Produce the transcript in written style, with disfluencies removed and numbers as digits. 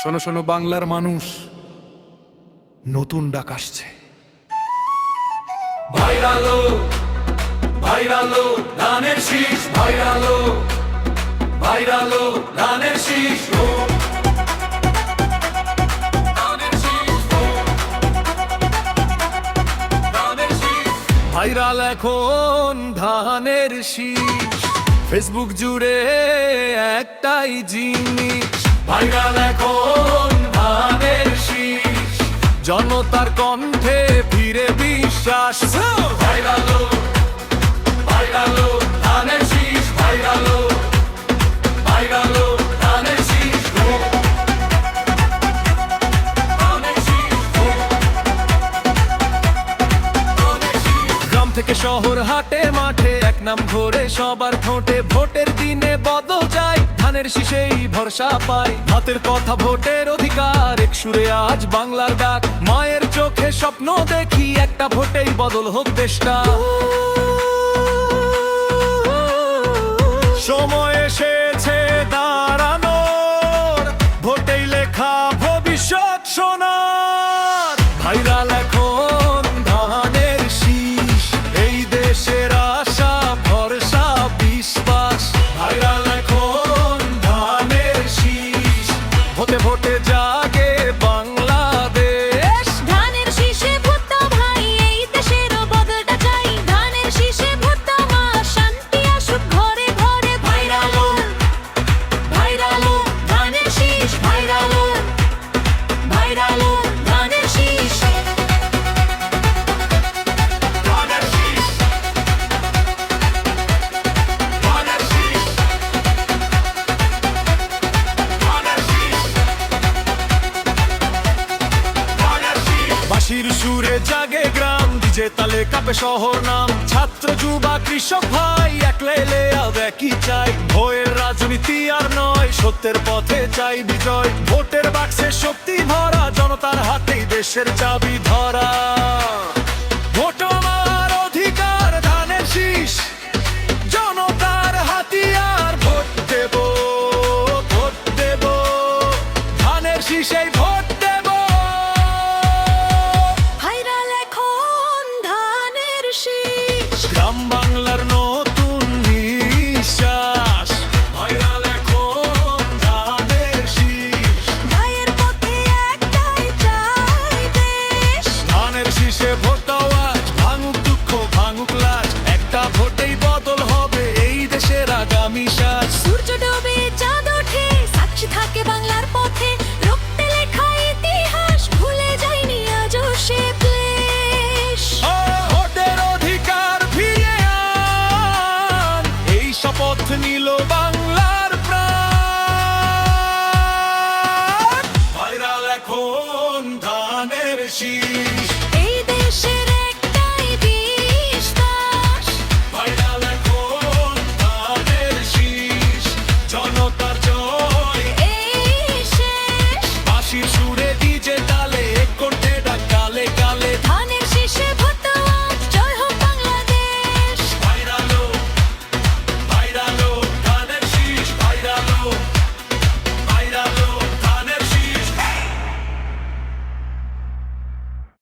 শোনো শোনো বাংলার মানুষ, নতুন ডাক আসছে। ভাইরালো ভাইরালো ধানের শীষ, ভাইরালো ভাইরালো ধানের শীষ, ধানের শীষ, ধানের শীষ। ভাইরাল এখন ধানের শীষ, ফেসবুক জুড়ে একটাই জিনিস। ভাইরাল এখন ধানের শীষ, জনতার কণ্ঠে ফিরে বিশ্বাস। ভাইরালো ভাইরালো ধানের শীষ, ভাইরালো ভাইরালো ধানের শীষ, ধানের শীষ, ধানের শীষ। গ্রাম থেকে শহর, হাটে মাঠে এক নাম ঘোরে সবার ঠোঁটে। ভোটের দিনে বদল যায়, ধানের শীষেই ভরসা পায়। হাতের কথা, ভোটের অধিকার, এক সুরে আজ বাংলার ডাক। মায়ের চোখে স্বপ্ন দেখি, একটা ভোটেই বদল হোক দেশটা। সময় এসেছে দাঁড়ানোর, ভোটেই লেখা ভবিষ্যৎ সোনার। ভাইরাল এখন ধানের শীষ, এই দেশের আশা ভরসা বিশ্বাস। ভাইরাল এখন ধানের শীষ, ভোটে ভোটে জাগে বাংলাদেশ। ধানের শীষে ভোট দাও ভাই, এই দেশের বদলটা চাই। ধানের শীষে ভোট দাও মা, শান্তি আসুক ঘরে ঘরে। ভাইরালো ভাইরালো ধানের শীষ, ভাইরালো ভাইরালো ধানের শীষ। ধানের শীষ, ধানের শীষ, ধানের শীষ, ধানের শীষ। বাঁশির সুরে জাগে গ্রাম, ডিজে তালে কাঁপে শহর নাম। ছাত্র যুবা কৃষক ভাই এক লেলে আব একই চাই। ভয়ের রাজনীতি আর নয়, সত্যের পথে চাই বিজয়। ভোটের বাক্সে শক্তি ভরা, জনতার হাতেই দেশের চাবি ধরা। ভোট আমার অধিকার, ধানের শীষ জনতার হাতিয়ার। ভোট দেব, ভোট দেব, ধানের শীষেই ভোট দেব। ভাইরাল এখন ধানের শীষ, গ্রাম বাংলার